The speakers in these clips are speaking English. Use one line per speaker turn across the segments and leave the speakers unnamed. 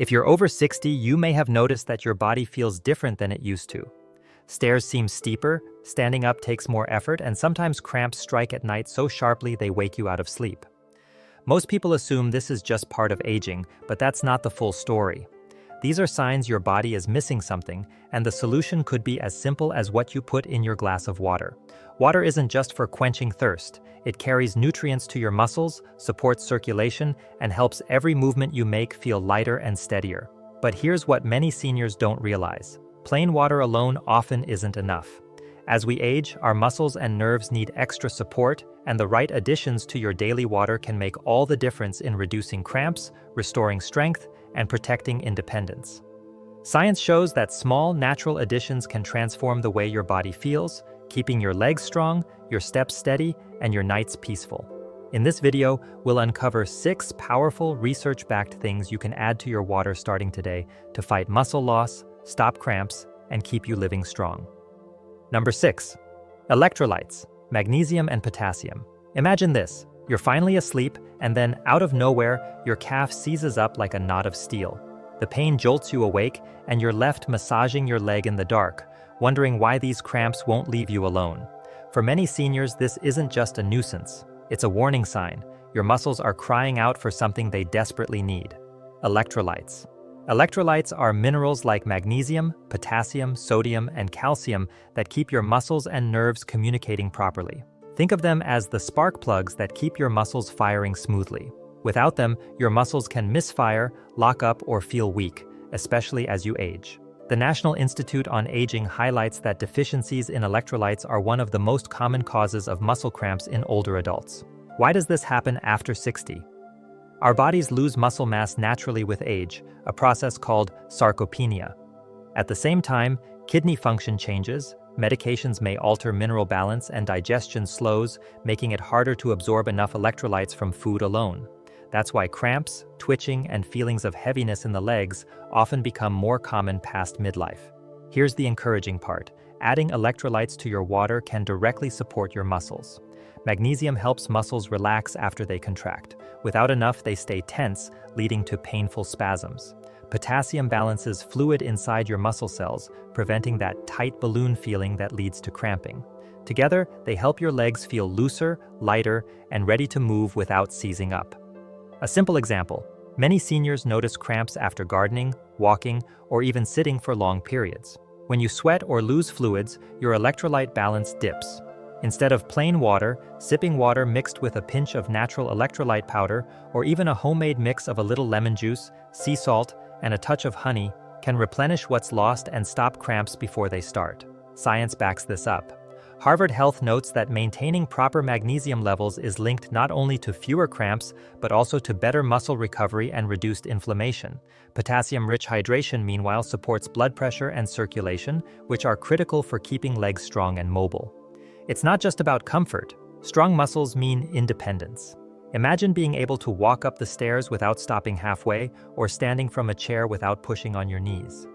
If you're over 60, you may have noticed that your body feels different than it used to. Stairs seem steeper, standing up takes more effort, and sometimes cramps strike at night so sharply they wake you out of sleep. Most people assume this is just part of aging, but that's not the full story. These are signs your body is missing something, and the solution could be as simple as what you put in your glass of water. Water isn't just for quenching thirst. It carries nutrients to your muscles, supports circulation, and helps every movement you make feel lighter and steadier. But here's what many seniors don't realize. Plain water alone often isn't enough. As we age, our muscles and nerves need extra support, and the right additions to your daily water can make all the difference in reducing cramps, restoring strength, and protecting independence. Science shows that small, natural additions can transform the way your body feels, keeping your legs strong, your steps steady, and your nights peaceful. In this video, we'll uncover 6 powerful, research-backed things you can add to your water starting today to fight muscle loss, stop cramps, and keep you living strong. Number 6. Electrolytes, magnesium and potassium. Imagine this. You're finally asleep, and then, out of nowhere, your calf seizes up like a knot of steel. The pain jolts you awake, and you're left massaging your leg in the dark, wondering why these cramps won't leave you alone. For many seniors, this isn't just a nuisance. It's a warning sign. Your muscles are crying out for something they desperately need. Electrolytes. Electrolytes are minerals like magnesium, potassium, sodium, and calcium that keep your muscles and nerves communicating properly. Think of them as the spark plugs that keep your muscles firing smoothly. Without them, your muscles can misfire, lock up, or feel weak, especially as you age. The National Institute on Aging highlights that deficiencies in electrolytes are one of the most common causes of muscle cramps in older adults. Why does this happen after 60? Our bodies lose muscle mass naturally with age, a process called sarcopenia. At the same time, kidney function changes, medications may alter mineral balance, and digestion slows, making it harder to absorb enough electrolytes from food alone. That's why cramps, twitching, and feelings of heaviness in the legs often become more common past midlife. Here's the encouraging part. Adding electrolytes to your water can directly support your muscles. Magnesium helps muscles relax after they contract. Without enough, they stay tense, leading to painful spasms. Potassium balances fluid inside your muscle cells, preventing that tight balloon feeling that leads to cramping. Together, they help your legs feel looser, lighter, and ready to move without seizing up. A simple example: many seniors notice cramps after gardening, walking, or even sitting for long periods. When you sweat or lose fluids, your electrolyte balance dips. Instead of plain water, sipping water mixed with a pinch of natural electrolyte powder, or even a homemade mix of a little lemon juice, sea salt, and a touch of honey can replenish what's lost and stop cramps before they start. Science backs this up. Harvard Health notes that maintaining proper magnesium levels is linked not only to fewer cramps, but also to better muscle recovery and reduced inflammation. Potassium-rich hydration, meanwhile, supports blood pressure and circulation, which are critical for keeping legs strong and mobile. It's not just about comfort. Strong muscles mean independence. Imagine being able to walk up the stairs without stopping halfway, or standing from a chair without pushing on your knees.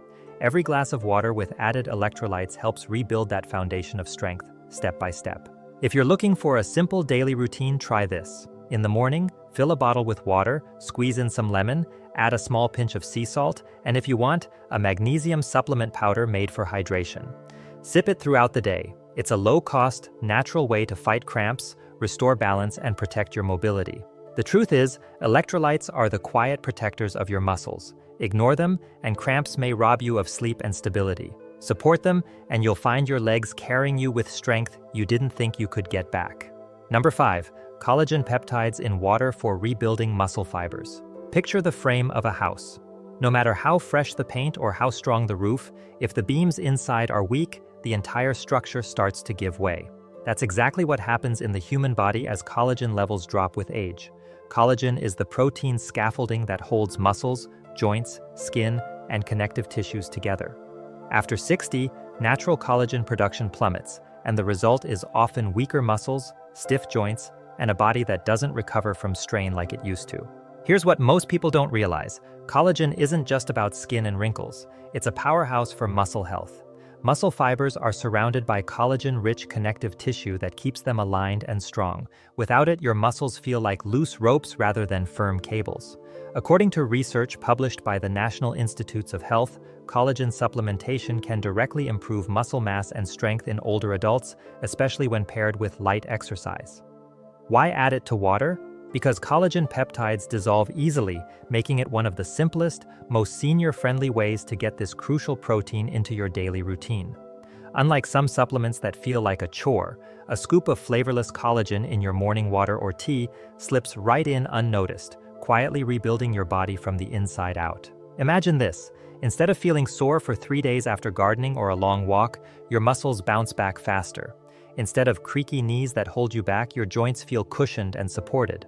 Every glass of water with added electrolytes helps rebuild that foundation of strength, step by step. If you're looking for a simple daily routine, try this. In the morning, fill a bottle with water, squeeze in some lemon, add a small pinch of sea salt, and if you want, a magnesium supplement powder made for hydration. Sip it throughout the day. It's a low-cost, natural way to fight cramps, restore balance, and protect your mobility. The truth is, electrolytes are the quiet protectors of your muscles. Ignore them, and cramps may rob you of sleep and stability. Support them, and you'll find your legs carrying you with strength you didn't think you could get back. Number 5. Collagen peptides in water for rebuilding muscle fibers. Picture the frame of a house. No matter how fresh the paint or how strong the roof, if the beams inside are weak, the entire structure starts to give way. That's exactly what happens in the human body as collagen levels drop with age. Collagen is the protein scaffolding that holds muscles, joints, skin, and connective tissues together. After 60, natural collagen production plummets, and the result is often weaker muscles, stiff joints, and a body that doesn't recover from strain like it used to. Here's what most people don't realize. Collagen isn't just about skin and wrinkles. It's a powerhouse for muscle health. Muscle fibers are surrounded by collagen-rich connective tissue that keeps them aligned and strong. Without it, your muscles feel like loose ropes rather than firm cables. According to research published by the National Institutes of Health, collagen supplementation can directly improve muscle mass and strength in older adults, especially when paired with light exercise. Why add it to water? Because collagen peptides dissolve easily, making it one of the simplest, most senior-friendly ways to get this crucial protein into your daily routine. Unlike some supplements that feel like a chore, a scoop of flavorless collagen in your morning water or tea slips right in unnoticed, quietly rebuilding your body from the inside out. Imagine this. Instead of feeling sore for 3 days after gardening or a long walk, your muscles bounce back faster. Instead of creaky knees that hold you back, your joints feel cushioned and supported.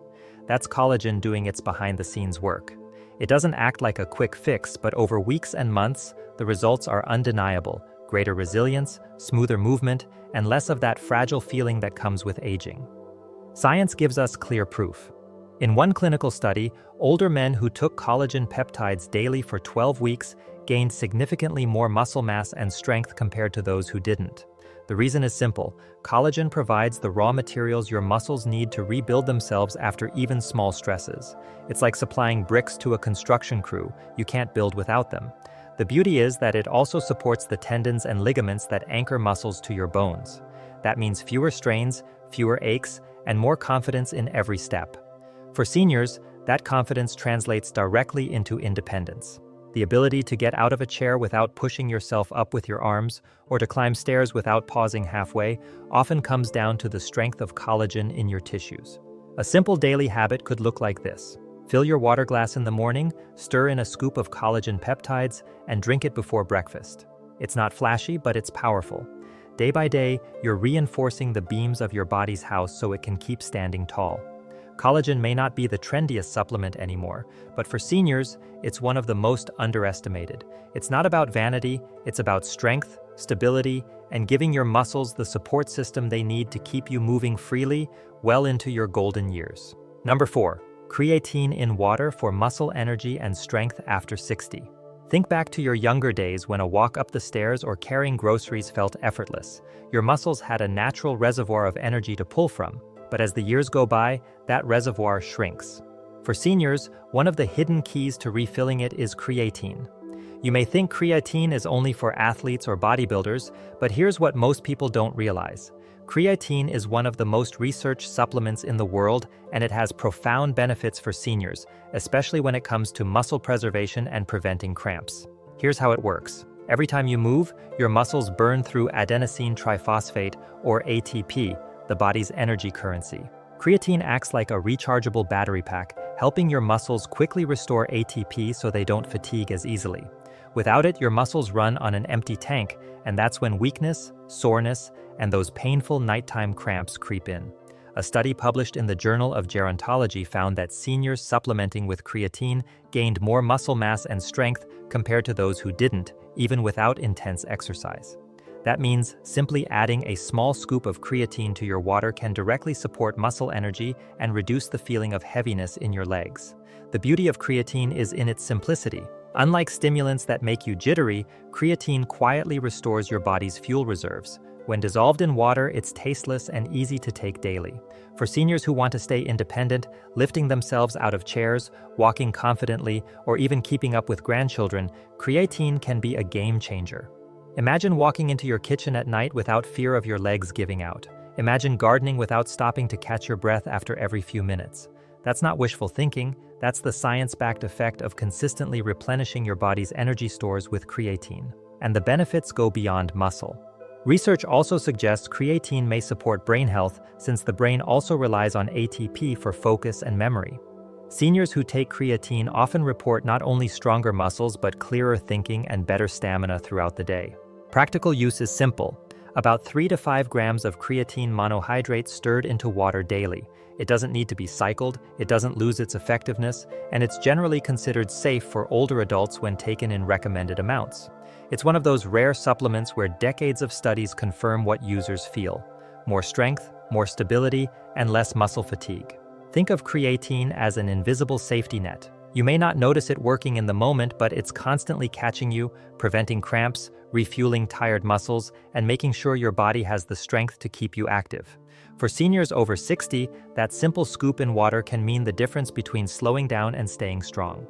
That's collagen doing its behind-the-scenes work. It doesn't act like a quick fix, but over weeks and months, the results are undeniable: greater resilience, smoother movement, and less of that fragile feeling that comes with aging. Science gives us clear proof. In one clinical study, older men who took collagen peptides daily for 12 weeks gained significantly more muscle mass and strength compared to those who didn't. The reason is simple: collagen provides the raw materials your muscles need to rebuild themselves after even small stresses. It's like supplying bricks to a construction crew. You can't build without them. The beauty is that it also supports the tendons and ligaments that anchor muscles to your bones. That means fewer strains, fewer aches, and more confidence in every step. For seniors, that confidence translates directly into independence. The ability to get out of a chair without pushing yourself up with your arms, or to climb stairs without pausing halfway, often comes down to the strength of collagen in your tissues. A simple daily habit could look like this. Fill your water glass in the morning, stir in a scoop of collagen peptides, and drink it before breakfast. It's not flashy, but it's powerful. Day by day, you're reinforcing the beams of your body's house so it can keep standing tall. Collagen may not be the trendiest supplement anymore, but for seniors, it's one of the most underestimated. It's not about vanity, it's about strength, stability, and giving your muscles the support system they need to keep you moving freely well into your golden years. Number 4. Creatine in water for muscle energy and strength after 60. Think back to your younger days when a walk up the stairs or carrying groceries felt effortless. Your muscles had a natural reservoir of energy to pull from. But as the years go by, that reservoir shrinks. For seniors, one of the hidden keys to refilling it is creatine. You may think creatine is only for athletes or bodybuilders, but here's what most people don't realize. Creatine is one of the most researched supplements in the world, and it has profound benefits for seniors, especially when it comes to muscle preservation and preventing cramps. Here's how it works. Every time you move, your muscles burn through adenosine triphosphate, or ATP, the body's energy currency. Creatine acts like a rechargeable battery pack, helping your muscles quickly restore ATP so they don't fatigue as easily. Without it, your muscles run on an empty tank, and that's when weakness, soreness, and those painful nighttime cramps creep in. A study published in the Journal of Gerontology found that seniors supplementing with creatine gained more muscle mass and strength compared to those who didn't, even without intense exercise. That means simply adding a small scoop of creatine to your water can directly support muscle energy and reduce the feeling of heaviness in your legs. The beauty of creatine is in its simplicity. Unlike stimulants that make you jittery, creatine quietly restores your body's fuel reserves. When dissolved in water, it's tasteless and easy to take daily. For seniors who want to stay independent, lifting themselves out of chairs, walking confidently, or even keeping up with grandchildren, creatine can be a game changer. Imagine walking into your kitchen at night without fear of your legs giving out. Imagine gardening without stopping to catch your breath after every few minutes. That's not wishful thinking, that's the science-backed effect of consistently replenishing your body's energy stores with creatine. And the benefits go beyond muscle. Research also suggests creatine may support brain health, since the brain also relies on ATP for focus and memory. Seniors who take creatine often report not only stronger muscles but clearer thinking and better stamina throughout the day. Practical use is simple. About 3 to 5 grams of creatine monohydrate stirred into water daily. It doesn't need to be cycled, it doesn't lose its effectiveness, and it's generally considered safe for older adults when taken in recommended amounts. It's one of those rare supplements where decades of studies confirm what users feel: more strength, more stability, and less muscle fatigue. Think of creatine as an invisible safety net. You may not notice it working in the moment, but it's constantly catching you, preventing cramps, refueling tired muscles, and making sure your body has the strength to keep you active. For seniors over 60, that simple scoop in water can mean the difference between slowing down and staying strong.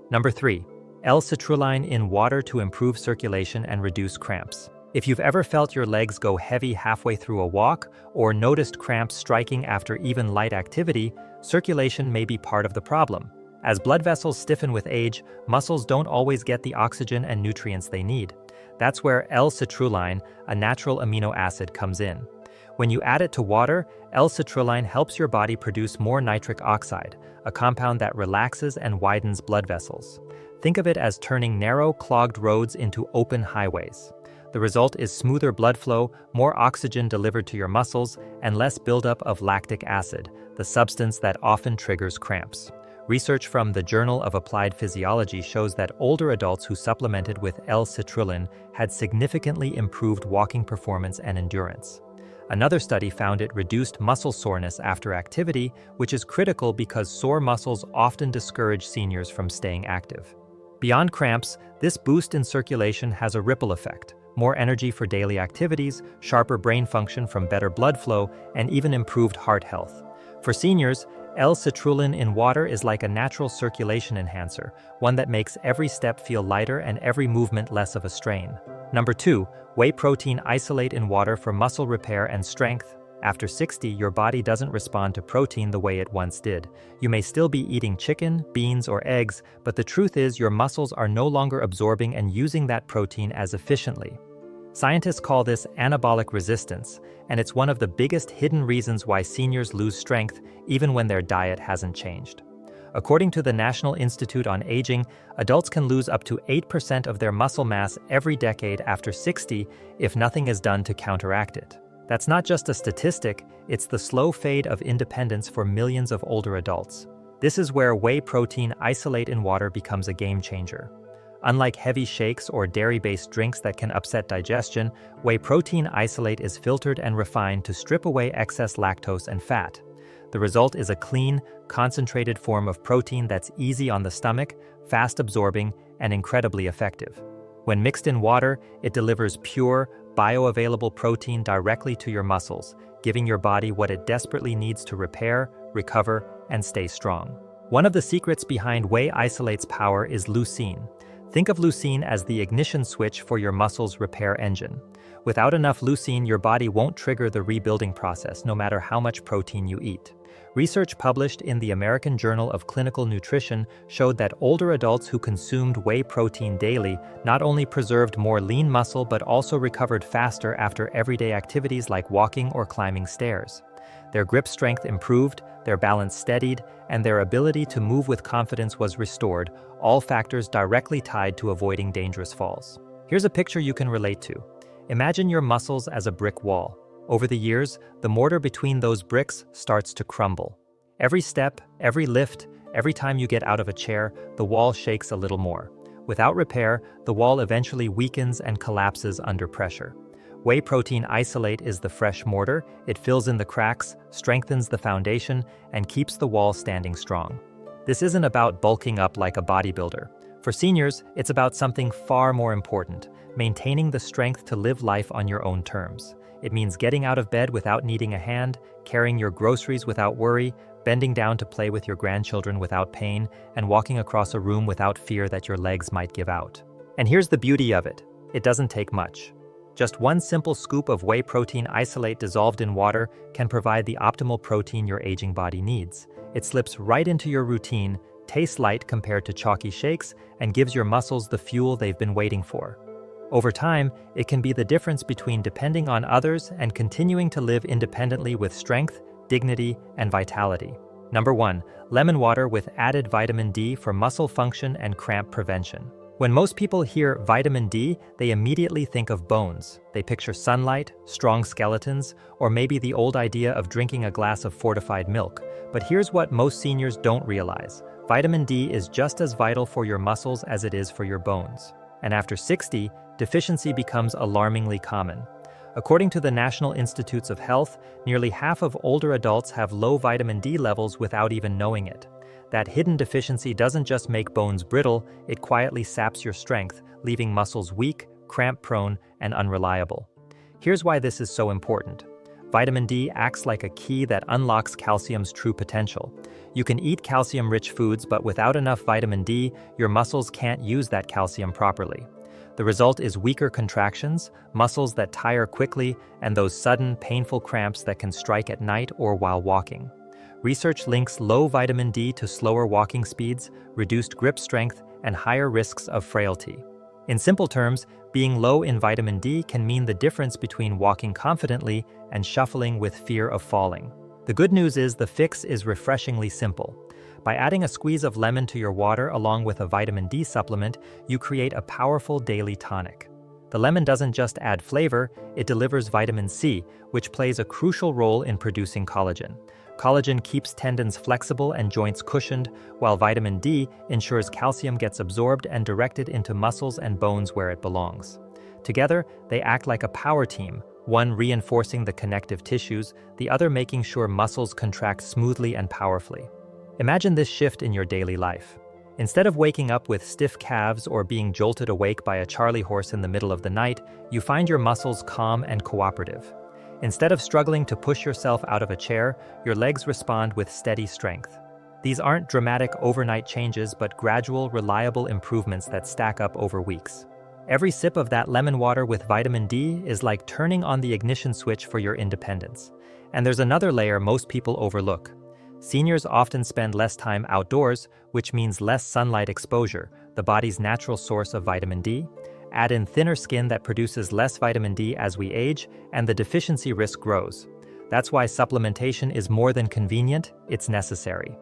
Number 3. L-Citrulline in water to improve circulation and reduce cramps. If you've ever felt your legs go heavy halfway through a walk or noticed cramps striking after even light activity, circulation may be part of the problem. As blood vessels stiffen with age, muscles don't always get the oxygen and nutrients they need. That's where L-Citrulline, a natural amino acid, comes in. When you add it to water, L-Citrulline helps your body produce more nitric oxide, a compound that relaxes and widens blood vessels. Think of it as turning narrow, clogged roads into open highways. The result is smoother blood flow, more oxygen delivered to your muscles, and less buildup of lactic acid, the substance that often triggers cramps. Research from the Journal of Applied Physiology shows that older adults who supplemented with L-Citrulline had significantly improved walking performance and endurance. Another study found it reduced muscle soreness after activity, which is critical because sore muscles often discourage seniors from staying active. Beyond cramps, this boost in circulation has a ripple effect: more energy for daily activities, sharper brain function from better blood flow, and even improved heart health. For seniors, L-Citrulline in water is like a natural circulation enhancer, one that makes every step feel lighter and every movement less of a strain. Number 2, whey protein isolate in water for muscle repair and strength. After 60, your body doesn't respond to protein the way it once did. You may still be eating chicken, beans, or eggs, but the truth is your muscles are no longer absorbing and using that protein as efficiently. Scientists call this anabolic resistance, and it's one of the biggest hidden reasons why seniors lose strength even when their diet hasn't changed. According to the National Institute on Aging, adults can lose up to 8% of their muscle mass every decade after 60 if nothing is done to counteract it. That's not just a statistic, it's the slow fade of independence for millions of older adults. This is where whey protein isolate in water becomes a game changer. Unlike heavy shakes or dairy-based drinks that can upset digestion, whey protein isolate is filtered and refined to strip away excess lactose and fat. The result is a clean, concentrated form of protein that's easy on the stomach, fast-absorbing, and incredibly effective. When mixed in water, it delivers pure, bioavailable protein directly to your muscles, giving your body what it desperately needs to repair, recover, and stay strong. One of the secrets behind whey isolate's power is leucine. Think of leucine as the ignition switch for your muscles' repair engine. Without enough leucine, your body won't trigger the rebuilding process, no matter how much protein you eat. Research published in the American Journal of Clinical Nutrition showed that older adults who consumed whey protein daily not only preserved more lean muscle but also recovered faster after everyday activities like walking or climbing stairs. Their grip strength improved, their balance steadied, and their ability to move with confidence was restored, all factors directly tied to avoiding dangerous falls. Here's a picture you can relate to. Imagine your muscles as a brick wall. Over the years, the mortar between those bricks starts to crumble. Every step, every lift, every time you get out of a chair, the wall shakes a little more. Without repair, the wall eventually weakens and collapses under pressure. Whey protein isolate is the fresh mortar. It fills in the cracks, strengthens the foundation, and keeps the wall standing strong. This isn't about bulking up like a bodybuilder. For seniors, it's about something far more important: maintaining the strength to live life on your own terms. It means getting out of bed without needing a hand, carrying your groceries without worry, bending down to play with your grandchildren without pain, and walking across a room without fear that your legs might give out. And here's the beauty of it: it doesn't take much. Just one simple scoop of whey protein isolate dissolved in water can provide the optimal protein your aging body needs. It slips right into your routine, tastes light compared to chalky shakes, and gives your muscles the fuel they've been waiting for. Over time, it can be the difference between depending on others and continuing to live independently with strength, dignity, and vitality. Number 1, lemon water with added vitamin D for muscle function and cramp prevention. When most people hear vitamin D, they immediately think of bones. They picture sunlight, strong skeletons, or maybe the old idea of drinking a glass of fortified milk. But here's what most seniors don't realize: vitamin D is just as vital for your muscles as it is for your bones. And after 60, deficiency becomes alarmingly common. According to the National Institutes of Health, nearly half of older adults have low vitamin D levels without even knowing it. That hidden deficiency doesn't just make bones brittle, it quietly saps your strength, leaving muscles weak, cramp-prone, and unreliable. Here's why this is so important. Vitamin D acts like a key that unlocks calcium's true potential. You can eat calcium-rich foods, but without enough vitamin D, your muscles can't use that calcium properly. The result is weaker contractions, muscles that tire quickly, and those sudden, painful cramps that can strike at night or while walking. Research links low vitamin D to slower walking speeds, reduced grip strength, and higher risks of frailty. In simple terms, being low in vitamin D can mean the difference between walking confidently and shuffling with fear of falling. The good news is the fix is refreshingly simple. By adding a squeeze of lemon to your water along with a vitamin D supplement, you create a powerful daily tonic. The lemon doesn't just add flavor, it delivers vitamin C, which plays a crucial role in producing collagen. Collagen keeps tendons flexible and joints cushioned, while vitamin D ensures calcium gets absorbed and directed into muscles and bones where it belongs. Together, they act like a power team, one reinforcing the connective tissues, the other making sure muscles contract smoothly and powerfully. Imagine this shift in your daily life. Instead of waking up with stiff calves or being jolted awake by a Charlie horse in the middle of the night, you find your muscles calm and cooperative. Instead of struggling to push yourself out of a chair, your legs respond with steady strength. These aren't dramatic overnight changes, but gradual, reliable improvements that stack up over weeks. Every sip of that lemon water with vitamin D is like turning on the ignition switch for your independence. And there's another layer most people overlook. Seniors often spend less time outdoors, which means less sunlight exposure, the body's natural source of vitamin D. Add in thinner skin that produces less vitamin D as we age, and the deficiency risk grows. That's why supplementation is more than convenient, it's necessary.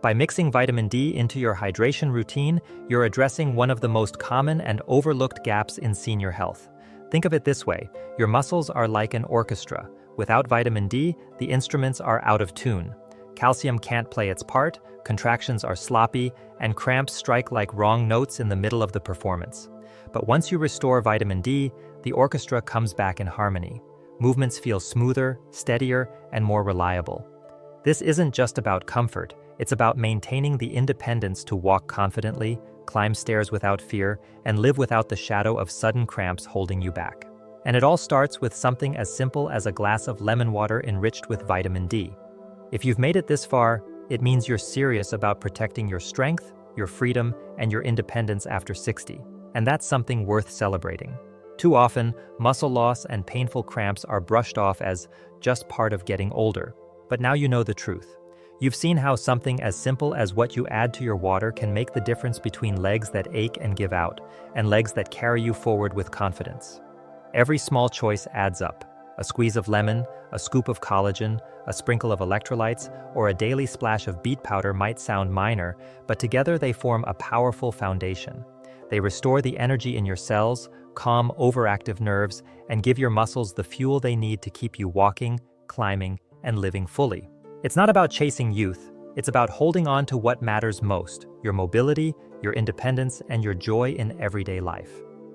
By mixing vitamin D into your hydration routine, you're addressing one of the most common and overlooked gaps in senior health. Think of it this way, your muscles are like an orchestra. Without vitamin D, the instruments are out of tune. Calcium can't play its part, contractions are sloppy, and cramps strike like wrong notes in the middle of the performance. But once you restore vitamin D, the orchestra comes back in harmony. Movements feel smoother, steadier, and more reliable. This isn't just about comfort, it's about maintaining the independence to walk confidently, climb stairs without fear, and live without the shadow of sudden cramps holding you back. And it all starts with something as simple as a glass of lemon water enriched with vitamin D. If you've made it this far, it means you're serious about protecting your strength, your freedom, and your independence after 60. And that's something worth celebrating. Too often, muscle loss and painful cramps are brushed off as just part of getting older. But now you know the truth. You've seen how something as simple as what you add to your water can make the difference between legs that ache and give out, and legs that carry you forward with confidence. Every small choice adds up. A squeeze of lemon, a scoop of collagen, a sprinkle of electrolytes, or a daily splash of beet powder might sound minor, but together they form a powerful foundation. They restore the energy in your cells, calm overactive nerves, and give your muscles the fuel they need to keep you walking, climbing, and living fully. It's not about chasing youth, it's about holding on to what matters most, your mobility, your independence, and your joy in everyday life.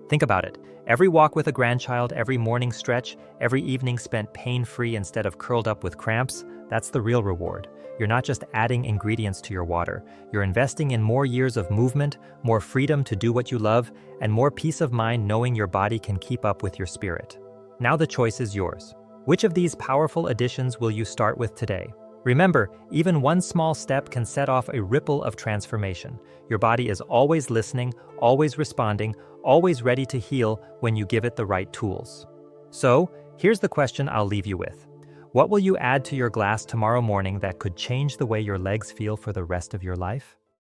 Think about it. Every walk with a grandchild, every morning stretch, every evening spent pain-free instead of curled up with cramps, that's the real reward. You're not just adding ingredients to your water. You're investing in more years of movement, more freedom to do what you love, and more peace of mind knowing your body can keep up with your spirit. Now the choice is yours. Which of these powerful additions will you start with today? Remember, even one small step can set off a ripple of transformation. Your body is always listening, always responding, always ready to heal when you give it the right tools. So, here's the question I'll leave you with. What will you add to your glass tomorrow morning that could change the way your legs feel for the rest of your life?